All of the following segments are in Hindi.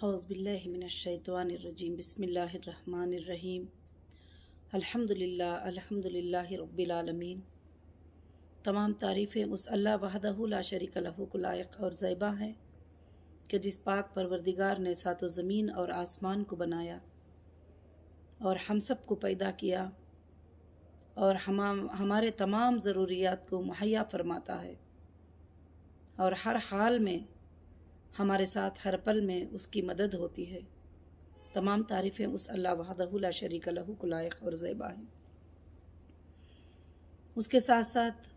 औज़ुबिल्लाहिमिनश्शैतानिर्रजीम बिस्मिल्लाहिर्रहमानिर्रहीम अल्हम्दुलिल्लाहि रब्बिल आलमीन। तमाम तारीफ़ें उस अल्लाह वहदहु ला शरीक लहू को लायक और ज़ैबा हैं कि जिस पाक परवरदिगार ने सातो ज़मीन और आसमान को बनाया और हम सब को पैदा किया और हमारे तमाम ज़रूरियात को मुहैया फरमाता है और हर हाल में हमारे साथ हर पल में उसकी मदद होती है। तमाम तारीफ़ें उस अल्लाह वहदहु ला शरीक लहू को लायक और ज़ैबा हैं। उसके साथ साथ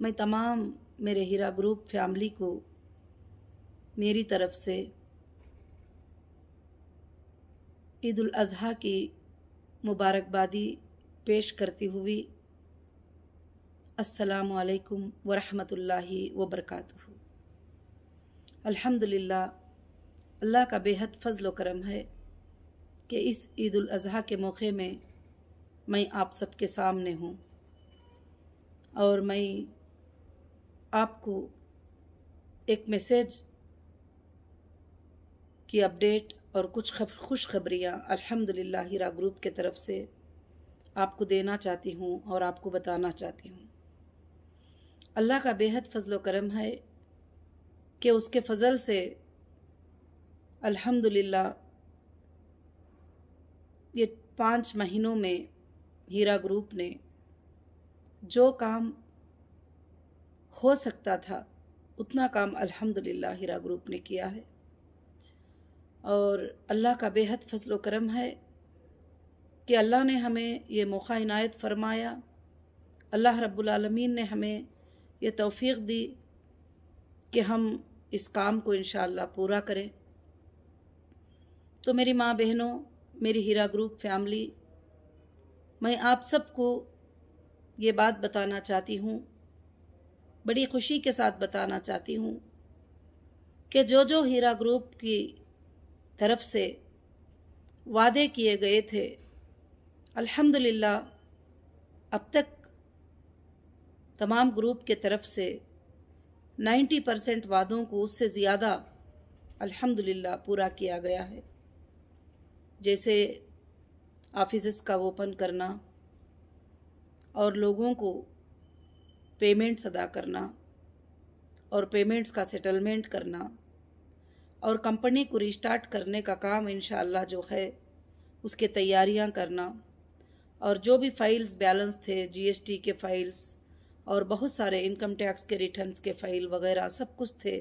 मैं तमाम मेरे हीरा ग्रुप फैमिली को मेरी तरफ से ईद उल अज़हा की मुबारकबादी पेश करती हुई अस्सलामु अलैकुम व रहमतुल्लाहि व बरकातुहू। अल्हम्दुलिल्लाह, अल्लाह का बेहद फ़ज़ल व करम है कि इस ईद उल अज़हा के मौके में मैं आप सबके सामने हूँ और मैं आपको एक मैसेज की अपडेट और कुछ खुशखबरियाँ अल्हम्दुलिल्लाह हीरा ग्रुप के तरफ से आपको देना चाहती हूँ और आपको बताना चाहती हूँ। अल्लाह का बेहद फ़ज़ल व करम है कि उसके फ़ज़ल से अल्हम्दुलिल्लाह ये 5 महीनों में हीरा ग्रुप ने जो काम हो सकता था उतना काम अल्हम्दुलिल्लाह हीरा ग्रुप ने किया है और अल्लाह का बेहद फ़ज़ल व करम है कि अल्लाह ने हमें ये मौका इनायत फ़रमाया। अल्लाह रब्बुल आलमीन ने हमें ये तौफ़ीक़ दी कि हम इस काम को इंशाअल्लाह पूरा करें। तो मेरी माँ बहनों, मेरी हीरा ग्रुप फैमिली, मैं आप सबको ये बात बताना चाहती हूँ, बड़ी खुशी के साथ बताना चाहती हूँ कि जो हीरा ग्रुप की तरफ से वादे किए गए थे अल्हम्दुलिल्लाह अब तक तमाम ग्रुप के तरफ से 90% वादों को उससे ज़्यादा अल्हम्दुलिल्लाह पूरा किया गया है। जैसे ऑफिसेस का ओपन करना और लोगों को पेमेंट्स अदा करना और पेमेंट्स का सेटलमेंट करना और कंपनी को रिस्टार्ट करने का काम इंशाअल्लाह जो है उसके तैयारियां करना और जो भी फ़ाइल्स बैलेंस थे, जीएसटी के फ़ाइल्स और बहुत सारे इनकम टैक्स के रिटर्न्स के फ़ाइल वगैरह सब कुछ थे,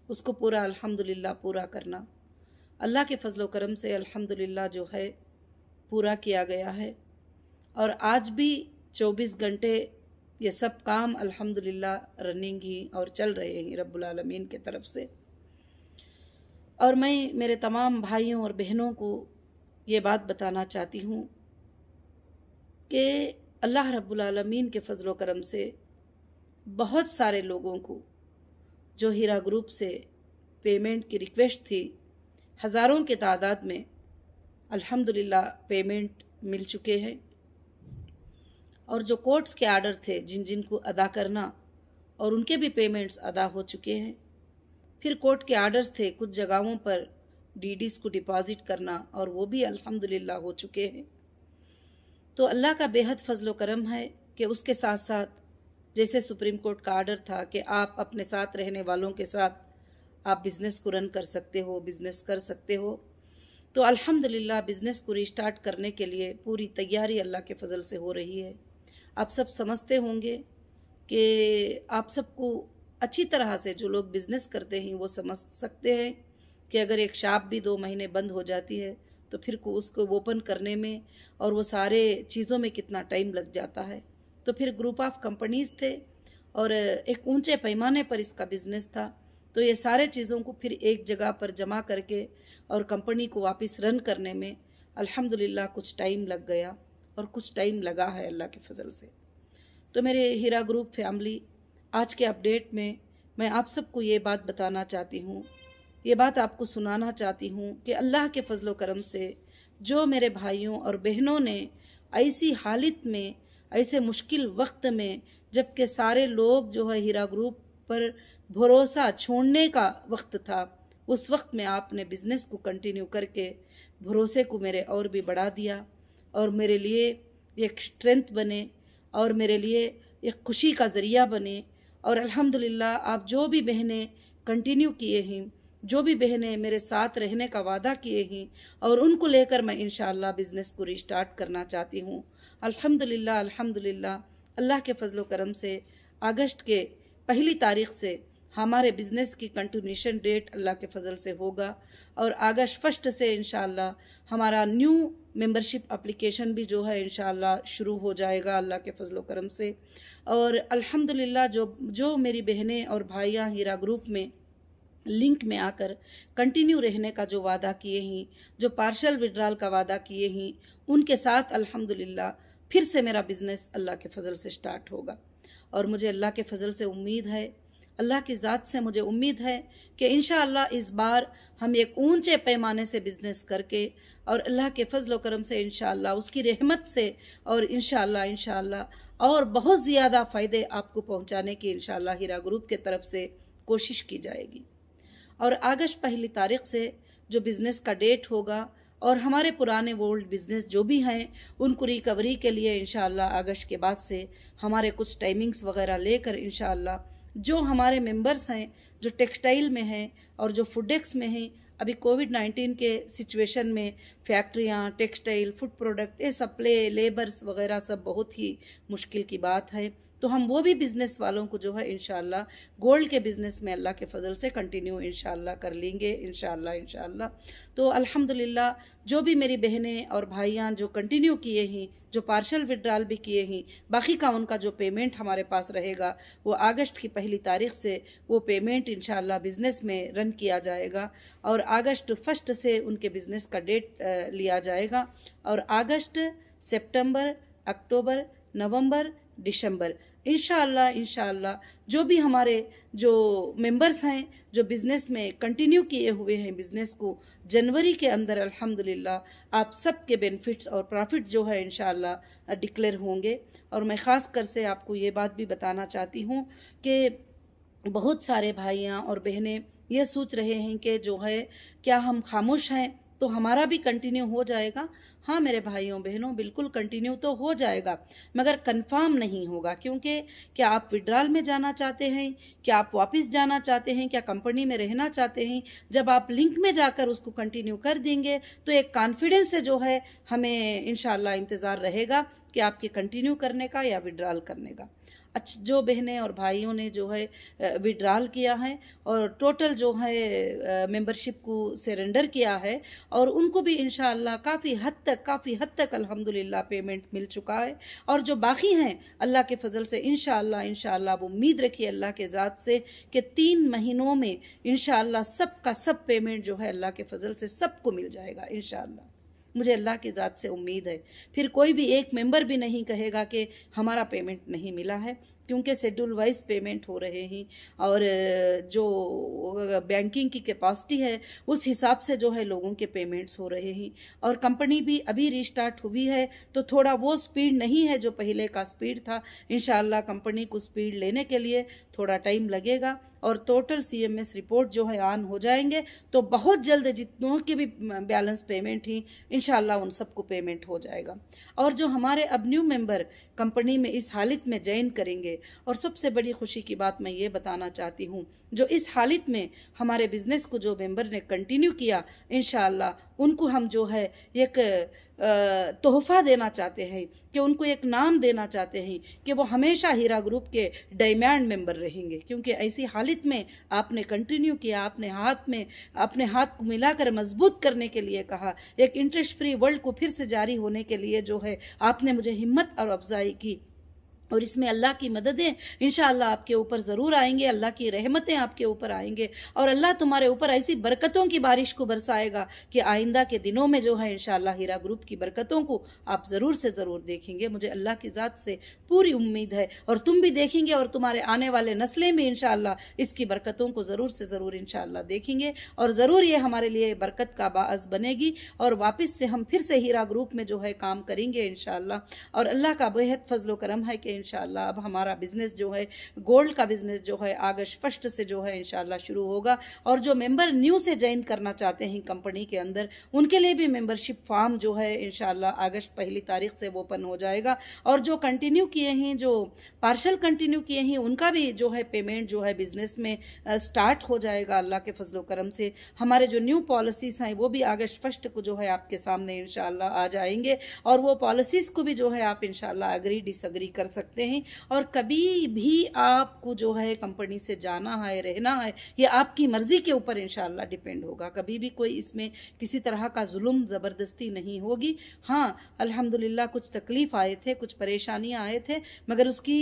उसको पूरा अल्हम्दुलिल्लाह पूरा करना अल्लाह के फ़ज़ल व करम से अल्हम्दुलिल्लाह जो है पूरा किया गया है। और आज भी 24 घंटे ये सब काम अल्हम्दुलिल्लाह रनिंग ही और चल रहे हैं रब्बुल आलमीन के तरफ से। और मैं मेरे तमाम भाइयों और बहनों को ये बात बताना चाहती हूँ कि अल्लाह रब्बुल आलमीन के फ़ज़ल व करम से बहुत सारे लोगों को जो हीरा ग्रुप से पेमेंट की रिक्वेस्ट थी, हज़ारों के तादाद में अल्हम्दुलिल्लाह पेमेंट मिल चुके हैं। और जो कोर्ट्स के आर्डर थे जिन को अदा करना और उनके भी पेमेंट्स अदा हो चुके हैं। फिर कोर्ट के आर्डर्स थे कुछ जगहों पर डीडीज़ को डिपॉज़िट करना और वो भी अल्हम्दुलिल्लाह हो चुके हैं। तो अल्लाह का बेहद फ़ज़ल व करम है कि उसके साथ साथ जैसे सुप्रीम कोर्ट का आर्डर था कि आप अपने साथ रहने वालों के साथ आप बिज़नेस को रन कर सकते हो, बिज़नेस कर सकते हो, तो अल्हम्दुलिल्लाह बिज़नेस को रिस्टार्ट करने के लिए पूरी तैयारी अल्लाह के फ़ज़ल से हो रही है। आप सब समझते होंगे कि आप सबको अच्छी तरह से जो लोग बिज़नेस करते हैं वो समझ सकते हैं कि अगर एक शॉप भी 2 महीने बंद हो जाती है तो फिर को उसको ओपन करने में और वो सारे चीज़ों में कितना टाइम लग जाता है। तो फिर ग्रुप ऑफ कंपनीज़ थे और एक ऊंचे पैमाने पर इसका बिज़नेस था, तो ये सारे चीज़ों को फिर एक जगह पर जमा करके और कंपनी को वापस रन करने में अल्हम्दुलिल्लाह कुछ टाइम लग गया और कुछ टाइम लगा है अल्लाह के फ़ज़ल से। तो मेरे हीरा ग्रुप फैमिली, आज के अपडेट में मैं आप सबको ये बात बताना चाहती हूँ, ये बात आपको सुनाना चाहती हूँ कि अल्लाह के फ़ज़ल व करम से जो मेरे भाइयों और बहनों ने ऐसी हालत में, ऐसे मुश्किल वक्त में, जबकि सारे लोग जो है हीरा ग्रुप पर भरोसा छोड़ने का वक्त था, उस वक्त में आपने बिज़नेस को कंटिन्यू करके भरोसे को मेरे और भी बढ़ा दिया और मेरे लिए एक स्ट्रेंथ बने और मेरे लिए एक खुशी का ज़रिया बने। और अल्हम्दुलिल्लाह आप जो भी बहनें कंटिन्यू किए हैं, जो भी बहनें मेरे साथ रहने का वादा किए हैं और उनको लेकर मैं इंशाअल्लाह बिज़नेस को रिस्टार्ट करना चाहती हूँ। अल्हम्दुलिल्लाह अल्हम्दुलिल्लाह अल्लाह के फजल व करम से अगस्त के पहली तारीख़ से हमारे बिज़नेस की कंटिन्यूशन डेट अल्लाह के फजल से होगा और अगस्त 1 से इंशाअल्लाह हमारा न्यू मेंबरशिप एप्लीकेशन भी जो है इंशाअल्लाह शुरू हो जाएगा अल्लाह के फजल व करम से। और अल्हम्दुलिल्लाह जो मेरी बहनें और भाइयाँ हीरा ग्रुप में लिंक में आकर कंटिन्यू रहने का जो वादा किए हैं, जो पार्शल विड्रॉल का वादा किए हैं, उनके साथ अल्हम्दुलिल्लाह फिर से मेरा बिज़नेस अल्लाह के फजल से स्टार्ट होगा। और मुझे अल्लाह के फजल से उम्मीद है, अल्लाह की ज़ात से मुझे उम्मीद है कि इंशाअल्लाह इस बार हम एक ऊंचे पैमाने से बिज़नेस करके और अल्लाह के फजल व करम से इंशाअल्लाह उसकी रहमत से और इंशाअल्लाह और बहुत ज़्यादा फ़ायदे आपको पहुंचाने की इंशाअल्लाह हीरा ग्रुप के तरफ से कोशिश की जाएगी। और अगस्त पहली तारीख़ से जो बिज़नेस का डेट होगा और हमारे पुराने ओल्ड बिज़नेस जो भी हैं उनको रिकवरी के लिए इंशाअल्लाह अगस्त के बाद से हमारे कुछ टाइमिंग्स वगैरह लेकर इंशाअल्लाह जो हमारे मेंबर्स हैं जो टेक्सटाइल में हैं और जो फूडेक्स में हैं, अभी कोविड-19 के सिचुएशन में फैक्ट्रियाँ, टेक्सटाइल, फूड प्रोडक्ट ये सप्लाई लेबर्स वगैरह सब बहुत ही मुश्किल की बात है। तो हम वो भी बिज़नेस वालों को जो है इंशाअल्लाह गोल्ड के बिज़नेस में अल्लाह के फजल से कंटिन्यू इंशाअल्लाह कर लेंगे इंशाअल्लाह। तो अल्हम्दुलिल्लाह जो भी मेरी बहनें और भाइयाँ जो कंटिन्यू किए हैं, जो पार्शल विड्रॉल भी किए हैं, बाकी का उनका जो पेमेंट हमारे पास रहेगा वो अगस्त की पहली तारीख़ से वो पेमेंट इंशाअल्लाह बिज़नेस में रन किया जाएगा और अगस्त 1 से उनके बिज़नेस का डेट लिया जाएगा। और अगस्त, सितंबर, अक्टूबर, नवंबर, दिसंबर इंशाअल्लाह जो भी हमारे जो मेंबर्स हैं जो बिज़नेस में कंटिन्यू किए हुए हैं बिज़नेस को, जनवरी के अंदर अल्हम्दुलिल्लाह आप सब के बेनिफिट्स और प्रॉफिट जो है इंशाअल्लाह डिक्लेयर होंगे। और मैं ख़ास कर से आपको ये बात भी बताना चाहती हूँ कि बहुत सारे भाइयाँ और बहनें ये सोच रहे हैं कि जो है क्या हम खामोश हैं तो हमारा भी कंटिन्यू हो जाएगा। हाँ मेरे भाइयों बहनों, बिल्कुल कंटिन्यू तो हो जाएगा मगर कंफर्म नहीं होगा, क्योंकि क्या आप विड्रॉल में जाना चाहते हैं, क्या आप वापस जाना चाहते हैं, क्या कंपनी में रहना चाहते हैं। जब आप लिंक में जाकर उसको कंटिन्यू कर देंगे तो एक कॉन्फिडेंस से जो है हमें इंशाअल्लाह इंतज़ार रहेगा कि आपके कंटिन्यू करने का या विड्रॉल करने का। अच्छा, जो बहनें और भाइयों ने जो है विड्रॉल किया है और टोटल जो है मेंबरशिप को सरेंडर किया है और उनको भी इंशाअल्लाह काफ़ी हद तक अल्हम्दुलिल्लाह पेमेंट मिल चुका है। और जो बाकी हैं अल्लाह के फजल से इंशाअल्लाह वो उम्मीद रखिए अल्लाह के ज़ात से कि 3 महीनों में इंशाअल्लाह सब का सब पेमेंट जो है अल्लाह के फजल से सबको मिल जाएगा इंशाअल्लाह। मुझे अल्लाह की ज़ात से उम्मीद है फिर कोई भी एक मेंबर भी नहीं कहेगा कि हमारा पेमेंट नहीं मिला है, क्योंकि शेड्यूल वाइज पेमेंट हो रहे हैं और जो बैंकिंग की कैपेसिटी है उस हिसाब से जो है लोगों के पेमेंट्स हो रहे हैं। और कंपनी भी अभी रिस्टार्ट हुई है तो थोड़ा वो स्पीड नहीं है जो पहले का स्पीड था। इंशाअल्लाह कंपनी को स्पीड लेने के लिए थोड़ा टाइम लगेगा और टोटल CMS रिपोर्ट जो है ऑन हो जाएंगे तो बहुत जल्द जितनों की भी बैलेंस पेमेंट ही इंशाअल्लाह उन सबको पेमेंट हो जाएगा। और जो हमारे अब न्यू मेंबर कंपनी में इस हालत में ज्वाइन करेंगे, और सबसे बड़ी खुशी की बात मैं ये बताना चाहती हूँ, जो इस हालत में हमारे बिज़नेस को जो मेंबर ने कंटिन्यू किया इंशाअल्लाह उनको हम जो है एक तोहफ़ा देना चाहते हैं कि उनको एक नाम देना चाहते हैं कि वो हमेशा हीरा ग्रुप के डायमंड मेंबर रहेंगे, क्योंकि ऐसी हालत में आपने कंटिन्यू किया, अपने हाथ को मिलाकर मजबूत करने के लिए कहा, एक इंटरेस्ट फ्री वर्ल्ड को फिर से जारी होने के लिए जो है आपने मुझे हिम्मत और अफजाई की। और इसमें अल्लाह की मददें इंशाअल्लाह आपके ऊपर ज़रूर आएंगे, अल्लाह की रहमतें आपके ऊपर आएंगे और अल्लाह तुम्हारे ऊपर ऐसी बरकतों की बारिश को बरसाएगा कि आइंदा के दिनों में जो है इंशाअल्लाह हीरा ग्रुप की बरकतों को आप ज़रूर से ज़रूर देखेंगे। मुझे अल्लाह की ज़ात से पूरी उम्मीद है और तुम भी देखेंगे और तुम्हारे आने वाले नस्लें भी इंशाअल्लाह इसकी बरकतों को ज़रूर से ज़रूर इंशाअल्लाह देखेंगे और ज़रूर ये हमारे लिए बरकत का बाअस बनेगी और वापस से हम फिर से हीरा ग्रुप में जो है काम करेंगे इंशाअल्लाह। और अल्लाह का बेहद फजल व करम है कि कि इंशाअल्लाह अब हमारा बिज़नेस जो है, गोल्ड का बिज़नेस जो है, अगस्त 1 से जो है इंशाअल्लाह शुरू होगा। और जो मेंबर न्यू से ज्वाइन करना चाहते हैं कंपनी के अंदर, उनके लिए भी मेंबरशिप फॉर्म जो है इंशाअल्लाह अगस्त 1 तारीख से ओपन हो जाएगा। और जो कंटिन्यू किए हैं, जो पार्शल कंटिन्यू किए हैं, उनका भी जो है पेमेंट जो है बिज़नेस में स्टार्ट हो जाएगा अल्लाह के फजलो करम से। हमारे जो न्यू पॉलिसीज़ हैं वो भी अगस्त 1 को जो है आपके सामने इंशाअल्लाह आ जाएंगे। और वो पॉलिसीज़ को भी जो है आप इंशाअल्लाह अग्री डिसअग्री कर सकते हैं। और कभी भी आपको जो है कंपनी से जाना है, रहना है, ये आपकी मर्ज़ी के ऊपर इंशाअल्लाह डिपेंड होगा। कभी भी कोई इसमें किसी तरह का जुल्म ज़बरदस्ती नहीं होगी। हाँ, अल्हम्दुलिल्लाह कुछ तकलीफ़ आए थे, कुछ परेशानियाँ आए थे, मगर उसकी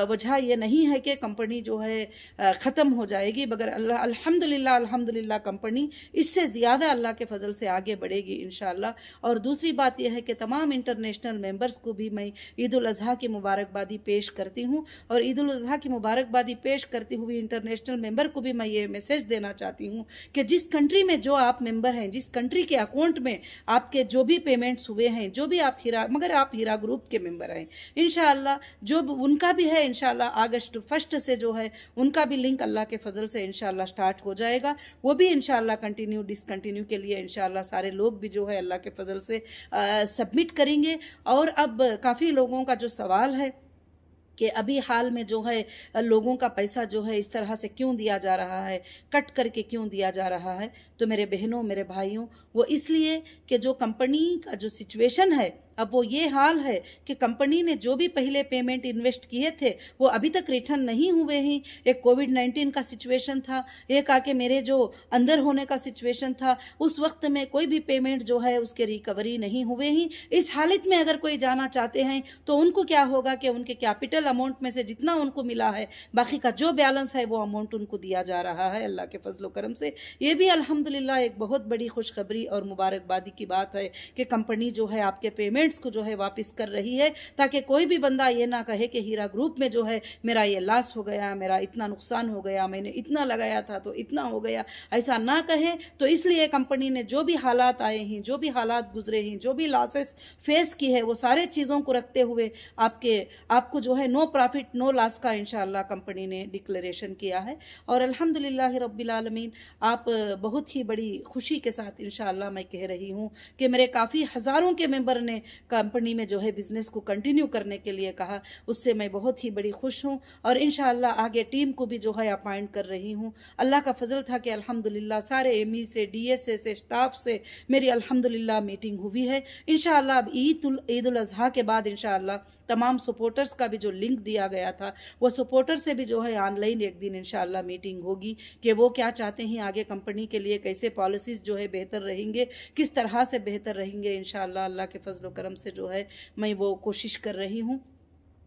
वजह यह नहीं है कि कंपनी जो है ख़त्म हो जाएगी, मगर अल्हम्दुलिल्लाह अल्हम्दुलिल्लाह कंपनी इससे ज़्यादा अल्लाह के फ़ज़ल से आगे बढ़ेगी इंशाअल्लाह। और दूसरी बात यह है कि तमाम इंटरनेशनल मेंबर्स को भी मैं ईद उल अज़हा की मुबारकबादी पेश करती हूँ। और ईद उल अज़हा की मुबारकबादी पेश करती हुई इंटरनेशनल मेंबर को भी मैं ये मैसेज देना चाहती हूँ कि जिस कंट्री में जो आप मेंबर हैं, जिस कंट्री के अकाउंट में आपके जो भी पेमेंट्स हुए हैं, जो भी आप मगर आप हीरा ग्रुप के मेंबर हैं, इंशाअल्लाह जो उनका भी है इंशाअल्लाह अगस्त 1 से जो है उनका भी लिंक अल्लाह के फजल से इंशाअल्लाह स्टार्ट हो जाएगा। वो भी इंशाअल्लाह कंटिन्यू डिसकंटिन्यू के लिए इंशाअल्लाह सारे लोग भी जो है अल्लाह के फजल से सबमिट करेंगे। और अब काफ़ी लोगों का जो सवाल है कि अभी हाल में जो है लोगों का पैसा जो है इस तरह से क्यों दिया जा रहा है, कट करके क्यों दिया जा रहा है, तो मेरे बहनों, मेरे भाइयों, वो इसलिए कि जो कंपनी का जो सिचुएशन है अब वो ये हाल है कि कंपनी ने जो भी पहले पेमेंट इन्वेस्ट किए थे वो अभी तक रिटर्न नहीं हुए हैं। एक कोविड-19 का सिचुएशन था, एक आके मेरे जो अंदर होने का सिचुएशन था, उस वक्त में कोई भी पेमेंट जो है उसके रिकवरी नहीं हुए हैं। इस हालत में अगर कोई जाना चाहते हैं तो उनको क्या होगा कि उनके कैपिटल अमाउंट में से जितना उनको मिला है, बाकी का जो बैलेंस है वो अमाउंट उनको दिया जा रहा है अल्लाह के फजलो करम से। ये भी अल्हम्दुलिल्लाह एक बहुत बड़ी खुशखबरी और मुबारकबादी की बात है कि कंपनी जो है आपके पेमेंट्स को जो है वापस कर रही है, ताकि कोई भी बंदा ये ना कहे कि हीरा ग्रुप में जो है मेरा ये लॉस हो गया, मेरा इतना नुकसान हो गया, मैंने इतना लगाया था तो इतना हो गया, ऐसा ना कहे। तो इसलिए कंपनी ने जो भी हालात आए हैं, जो भी हालात गुजरे हैं, जो भी लॉसेस फेस की है, वो सारे चीज़ों को रखते हुए आपको जो है नो प्रॉफिट नो लॉस का इंशाअल्लाह कंपनी ने डिक्लेरेशन किया है। और अल्हम्दुलिल्लाह रब्बिल आलमीन, आप बहुत ही बड़ी खुशी के साथ इंशाअल्लाह मैं कह रही हूँ कि मेरे काफ़ी हज़ारों के मेंबर ने कंपनी में जो है बिज़नेस को कंटिन्यू करने के लिए कहा, उससे मैं बहुत ही बड़ी खुश हूँ। और इंशाअल्लाह आगे टीम को भी जो है अपॉइंट कर रही हूँ। अल्लाह का फजल था कि अल्हम्दुलिल्लाह सारे एमई से, डीएसए से, स्टाफ से मेरी अल्हम्दुलिल्लाह मीटिंग हुई है। इंशाअल्लाह अब ईद उल अज़हा के बाद इंशाअल्लाह तमाम सपोर्टर्स का भी जो लिंक दिया गया था, वो सपोर्टर से भी जो है ऑनलाइन एक दिन इंशाअल्लाह मीटिंग होगी कि वो क्या चाहते हैं आगे कंपनी के लिए, कैसे पॉलिसीज़ जो है बेहतर रहेंगे, किस तरह से बेहतर रहेंगे। इंशाअल्लाह अल्लाह के फजल करम से जो है मैं वो कोशिश कर रही हूँ।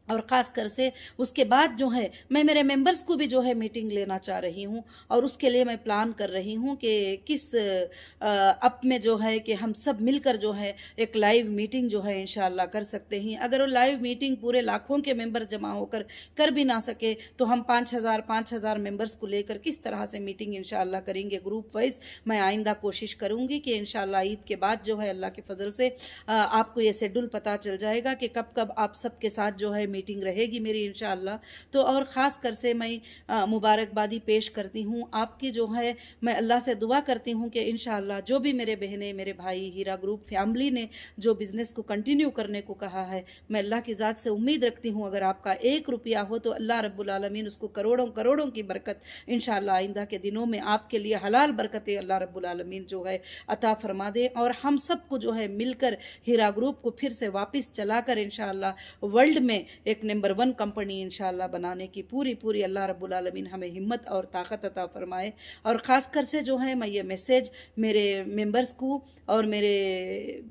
और ख़ास कर से उसके बाद जो है मैं मेरे मेंबर्स को भी जो है मीटिंग लेना चाह रही हूँ। और उसके लिए मैं प्लान कर रही हूँ कि किस अप में जो है कि हम सब मिलकर जो है एक लाइव मीटिंग जो है इंशाअल्लाह कर सकते हैं। अगर वो लाइव मीटिंग पूरे लाखों के मेंबर जमा होकर कर भी ना सके तो हम 5,000 मेंबर्स को लेकर किस तरह से मीटिंग इंशाअल्लाह करेंगे ग्रुप वाइज, मैं आइंदा कोशिश करूँगी कि इंशाअल्लाह ईद के बाद जो है अल्लाह के फजल से आपको ये शेड्यूल पता चल जाएगा कि कब कब आप सबके साथ जो है मीटिंग रहेगी मेरी इंशाअल्लाह। तो और ख़ास कर से मैं मुबारकबादी पेश करती हूँ आपकी जो है, मैं अल्लाह से दुआ करती हूँ कि इंशाअल्लाह जो भी मेरे बहनें, मेरे भाई, हीरा ग्रुप फैमिली ने जो बिज़नेस को कंटिन्यू करने को कहा है, मैं अल्लाह की ज़ात से उम्मीद रखती हूँ अगर आपका 1 रुपया हो तो अल्लाह रब्बुल आलमीन उसको करोड़ों करोड़ों की बरकत इंशाअल्लाह आइंदा के दिनों में आपके लिए हलाल बरकतें अल्लाह रब्बुल आलमीन जो है अता फरमा दे। और हम सबको जो है मिलकर हीरा ग्रुप को फिर से वापस चलाकर इंशाअल्लाह वर्ल्ड में एक नंबर 1 कंपनी इंशाअल्लाह बनाने की पूरी अल्लाह रब्बुल आलमीन हमें हिम्मत और ताकत अता फरमाए। और ख़ास कर से जो है मैं ये मैसेज मेरे मेंबर्स को और मेरे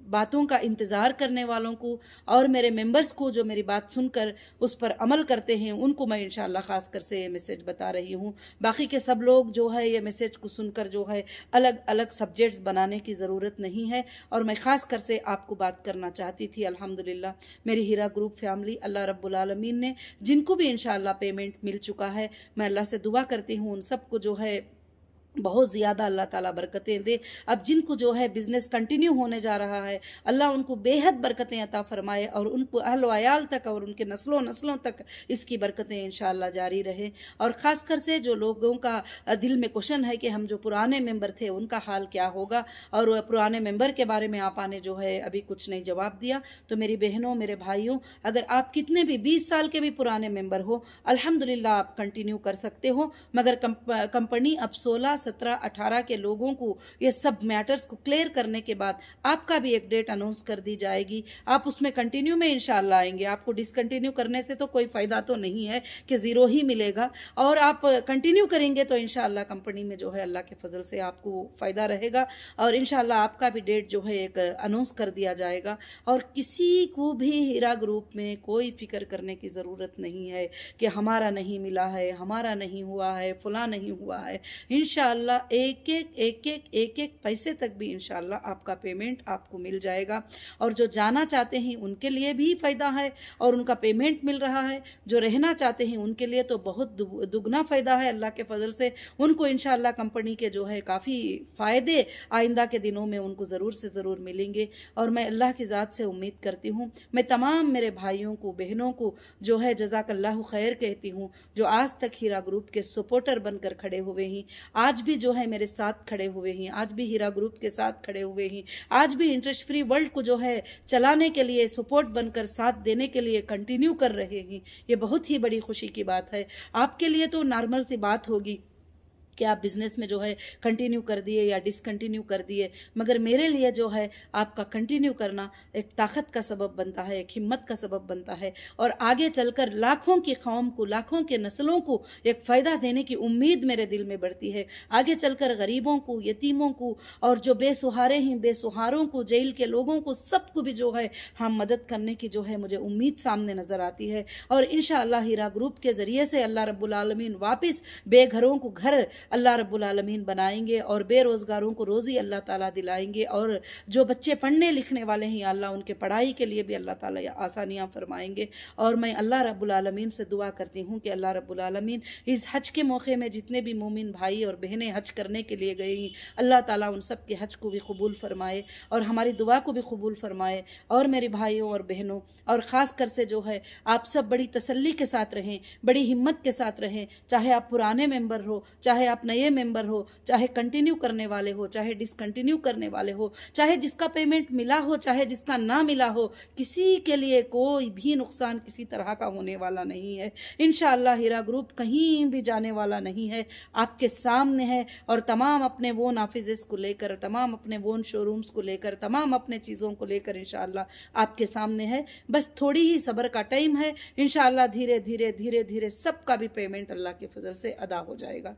बातों का इंतज़ार करने वालों को और मेरे मेंबर्स को जो मेरी बात सुनकर उस पर अमल करते हैं उनको मैं इंशाअल्लाह ख़ास कर से ये मैसेज बता रही हूँ। बाकी के सब लोग जो है ये मैसेज को सुनकर जो है अलग अलग सब्जेक्ट्स बनाने की ज़रूरत नहीं है। और मैं ख़ास कर से आपको बात करना चाहती थी, अल्हम्दुलिल्लाह मेरी हीरा ग्रुप फैमिली अल्लाह रब्बुल आलमीन ने जिनको भी इंशाअल्लाह पेमेंट मिल चुका है, मैं अल्लाह से दुआ करती हूँ उन सबको जो है बहुत ज़्यादा अल्लाह ताला बरकतें दे। अब जिनको जो है बिज़नेस कंटिन्यू होने जा रहा है, अल्लाह उनको बेहद बरकतें अता फ़रमाए और उनको अहल व अयाल तक और उनके नस्लों नस्लों तक इसकी बरकतें इंशाअल्लाह जारी रहे। और ख़ासकर से जो लोगों का दिल में क्वेश्चन है कि हम जो पुराने मेंबर थे उनका हाल क्या होगा, और पुराने मेंबर के बारे में आपा ने जो है अभी कुछ नहीं जवाब दिया। तो मेरी बहनों, मेरे भाइयों, अगर आप कितने भी 20 साल के भी पुराने मेंबर हो, अल्हम्दुलिल्लाह आप कंटिन्यू कर सकते हो। मगर कंपनी अब 16, 17, 18 के लोगों को ये सब मैटर्स को क्लियर करने के बाद आपका भी एक डेट अनाउंस कर दी जाएगी। आप उसमें कंटिन्यू में इंशाल्लाह आएंगे। आपको डिसकंटिन्यू करने से तो कोई फ़ायदा तो नहीं है कि ज़ीरो ही मिलेगा, और आप कंटिन्यू करेंगे तो इंशाल्लाह कंपनी में जो है अल्लाह के फजल से आपको फ़ायदा रहेगा, और इंशाल्लाह आपका भी डेट जो है एक अनाउंस कर दिया जाएगा। और किसी को भी हीरा ग्रुप में कोई फ़िक्र करने की ज़रूरत नहीं है कि हमारा नहीं मिला है, हमारा नहीं हुआ है, फुला नहीं हुआ है। इंशाअल्लाह एक एक पैसे तक भी इंशाअल्लाह आपका पेमेंट आपको मिल जाएगा। और जो जाना चाहते हैं उनके लिए भी फ़ायदा है और उनका पेमेंट मिल रहा है। जो रहना चाहते हैं उनके लिए तो बहुत दुगना फ़ायदा है अल्लाह के फजल से। उनको इंशाअल्लाह कंपनी के जो है काफ़ी फ़ायदे आइंदा के दिनों में उनको ज़रूर से ज़रूर मिलेंगे। और मैं अल्लाह की ज़ात से उम्मीद करती हूँ, मैं तमाम मेरे भाइयों को, बहनों को जो है जज़ाकल्लाहु खैर कहती हूँ, जो आज तक हीरा ग्रुप के सपोर्टर बनकर खड़े हुए हैं, आज भी जो है मेरे साथ खड़े हुए हैं, आज भी हीरा ग्रुप के साथ खड़े हुए हैं, आज भी इंटरेस्ट फ्री वर्ल्ड को जो है चलाने के लिए सपोर्ट बनकर साथ देने के लिए कंटिन्यू कर रहे हैं। ये बहुत ही बड़ी खुशी की बात है। आपके लिए तो नॉर्मल सी बात होगी कि आप बिज़नेस में जो है कंटिन्यू कर दिए या डिसकंटिन्यू कर दिए, मगर मेरे लिए जो है आपका कंटिन्यू करना एक ताकत का सबब बनता है, एक हिम्मत का सबब बनता है, और आगे चलकर लाखों की कौम को, लाखों के नस्लों को एक फ़ायदा देने की उम्मीद मेरे दिल में बढ़ती है। आगे चलकर गरीबों को, यतीमों को, और जो बेसहारे हैं बेसहारों को, जेल के लोगों को, सबको भी जो है हम मदद करने की जो है मुझे उम्मीद सामने नज़र आती है। और इंशाअल्लाह हीरा ग्रुप के ज़रिए से अल्लाह रब्बुल आलमीन वापस बेघरों को घर अल्लाह रब्बुल आलमीन बनाएंगे, और बेरोज़गारों को रोज़ी अल्लाह ताला दिलाएंगे, और जो बच्चे पढ़ने लिखने वाले हैं अल्लाह उनके पढ़ाई के लिए भी अल्लाह ताला आसानियाँ फरमाएंगे। और मैं अल्लाह रब्बुल आलमीन से दुआ करती हूँ कि अल्लाह रब्बुल आलमीन इस हज के मौके में जितने भी मोमिन भाई और बहनें हज करने के लिए गई, अल्लाह ताला उन सब के हज को भी कबूल फरमाए और हमारी दुआ को भी कबूल फरमाए। और मेरे भाइयों और बहनों, और ख़ास कर से जो है आप सब बड़ी तसल्ली के साथ रहें, बड़ी हिम्मत के साथ रहें। चाहे आप पुराने मेंबर हो, चाहे आप नए मेंबर हो, चाहे कंटिन्यू करने वाले हो, चाहे डिसकंटिन्यू करने वाले हो, चाहे जिसका पेमेंट मिला हो, चाहे जिसका ना मिला हो, किसी के लिए कोई भी नुकसान किसी तरह का होने वाला नहीं है। इंशाअल्लाह हीरा ग्रुप कहीं भी जाने वाला नहीं है, आपके सामने है। और तमाम अपने वो नाफिज़ को लेकर, तमाम अपने वो शोरूम्स को लेकर, तमाम अपने चीज़ों को लेकर इंशाअल्लाह आपके सामने है। बस थोड़ी ही सब्र का टाइम है। इंशाअल्लाह धीरे धीरे धीरे धीरे सबका भी पेमेंट अल्लाह के फजल से अदा हो जाएगा,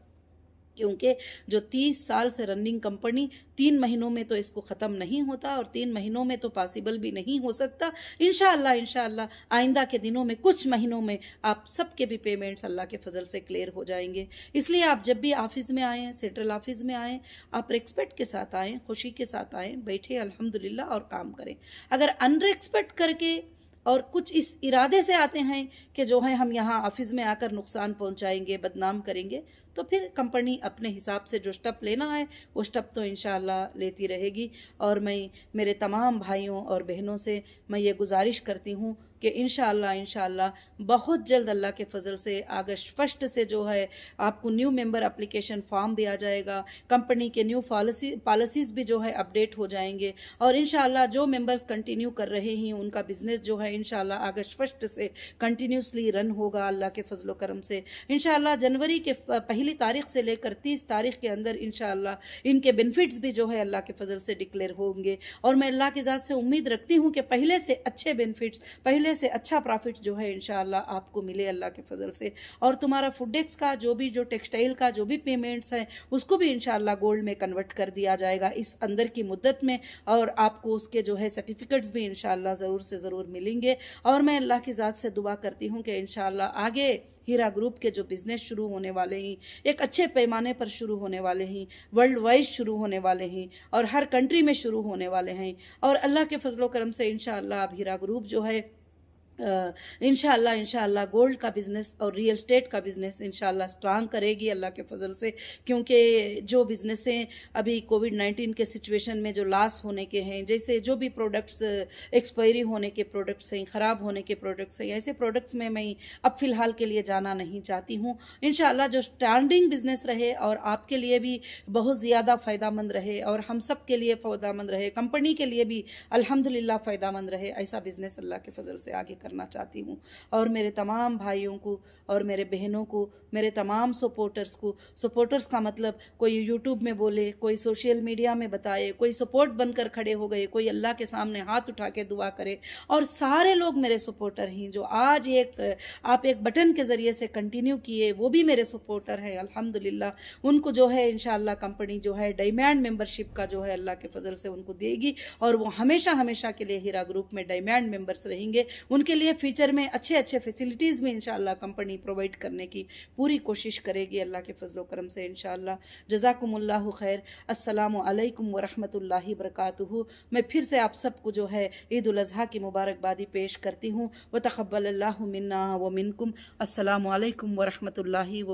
क्योंकि जो 30 साल से रनिंग कंपनी 3 महीनों में तो इसको ख़त्म नहीं होता, और 3 महीनों में तो पॉसिबल भी नहीं हो सकता। इंशाअल्लाह आइंदा के दिनों में, कुछ महीनों में आप सबके भी पेमेंट्स अल्लाह के फजल से क्लियर हो जाएंगे। इसलिए आप जब भी ऑफिस में आएँ, सेंट्रल ऑफिस में आएँ, आप रिस्पेक्ट के साथ आएँ, खुशी के साथ आएँ, बैठे अल्हम्दुलिल्लाह और काम करें। अगर अनरिस्पेक्ट करके और कुछ इस इरादे से आते हैं कि जो है हम यहाँ ऑफिस में आकर नुकसान पहुँचाएंगे, बदनाम करेंगे, तो फिर कंपनी अपने हिसाब से जो स्टेप लेना है वो स्टेप तो इंशाअल्लाह लेती रहेगी। और मैं मेरे तमाम भाइयों और बहनों से मैं ये गुजारिश करती हूँ कि इंशाअल्लाह बहुत जल्द अल्लाह के फ़ज़ल से अगस्त 1 से जो है आपको न्यू मेंबर एप्लीकेशन फॉर्म भी आ जाएगा, कंपनी के न्यू पॉलिसीज़ भी जो है अपडेट हो जाएंगे। और इंशाअल्लाह जो मेंबर्स कंटिन्यू कर रहे हैं उनका बिज़नेस जो है इंशाअल्लाह अगस्त 1 से कंटिन्यूसली रन होगा अल्लाह के फजलो करम से। इंशाअल्लाह जनवरी के पहली तारीख से लेकर 30 तारीख के अंदर इंशाअल्लाह इनके बेनिफिट्स भी जो है अल्लाह के फजल से डिक्लेयर होंगे। और मैं अल्लाह की ज़ात से उम्मीद रखती हूँ कि पहले से अच्छे बेनिफिट्स, पहले से अच्छा प्रॉफिट्स जो है इंशाअल्लाह आपको मिले अल्लाह के फजल से। और तुम्हारा फूडेक्स का जो टेक्सटाइल का जो भी पेमेंट्स है उसको भी इंशाअल्लाह गोल्ड में कन्वर्ट कर दिया जाएगा इस अंदर की मुद्दत में, और आपको उसके जो है सर्टिफिकेट्स भी इंशाअल्लाह ज़रूर से ज़रूर मिलेंगे। और मैं अल्लाह की ज़ात से दुआ करती हूँ कि इंशाअल्लाह आगे हीरा ग्रुप के जो बिज़नेस शुरू होने वाले हैं, एक अच्छे पैमाने पर शुरू होने वाले हैं, वर्ल्ड वाइड शुरू होने वाले हैं, और हर कंट्री में शुरू होने वाले हैं। और अल्लाह के फजलो करम से इंशाअल्लाह अब हीरा ग्रुप जो है इंशाअल्लाह इंशाअल्लाह गोल्ड का बिज़नेस और रियल एस्टेट का बिज़नेस इंशाअल्लाह स्ट्रांग करेगी अल्लाह के फजल से, क्योंकि जो बिज़नेसें अभी कोविड-19 के सिचुएशन में जो लॉस होने के हैं, जैसे जो भी प्रोडक्ट्स एक्सपायरी होने के प्रोडक्ट्स हैं, ख़राब होने के प्रोडक्ट्स हैं, ऐसे प्रोडक्ट्स में मैं अब फ़िलहाल के लिए जाना नहीं चाहती हूँ। इंशाअल्लाह जो स्टैंडिंग बिज़नेस रहे और आपके लिए भी बहुत ज़्यादा फ़ायदेमंद रहे और हम सब के लिए फ़ायदेमंद रहे, कंपनी के लिए भी अल्हम्दुलिल्लाह फ़ायदेमंद रहे, ऐसा बिज़नेस अल्लाह के फजल से आगे करना चाहती हूँ। और मेरे तमाम भाइयों को और मेरे बहनों को, मेरे तमाम सपोर्टर्स को, सपोर्टर्स का मतलब कोई यूट्यूब में बोले, कोई सोशल मीडिया में बताए, कोई सपोर्ट बनकर खड़े हो गए, कोई अल्लाह के सामने हाथ उठा के दुआ करे, और सारे लोग मेरे सपोर्टर हैं। जो आज आप एक बटन के ज़रिए से कंटिन्यू किए, वो भी मेरे सपोर्टर हैं अल्हम्दुलिल्लाह। उनको जो है इंशाअल्लाह कंपनी जो है डायमंड मेंबरशिप का जो है अल्लाह के फजल से उनको देगी, और वो हमेशा हमेशा के लिए हीरा ग्रुप में डायमंड मेंबर्स रहेंगे। उनके लिए फ्यूचर में अच्छे अच्छे फैसिलिटीज़ भी इंशाअल्लाह कंपनी प्रोवाइड करने की पूरी कोशिश करेगी अल्लाह के फजलो करम से इंशाअल्लाह। जज़ाकुमुल्लाहु खैर। अस्सलामु अलैकुम व रहमतुल्लाहि बरकातुहू। मैं फिर से आप सबको जो है ईद उल अज़हा की मुबारकबादी पेश करती हूँ। व तक़ब्बलल्लाहु मिन्ना व मिनकुम। अस्सलामु अलैकुम व रहमतुल्लाहि व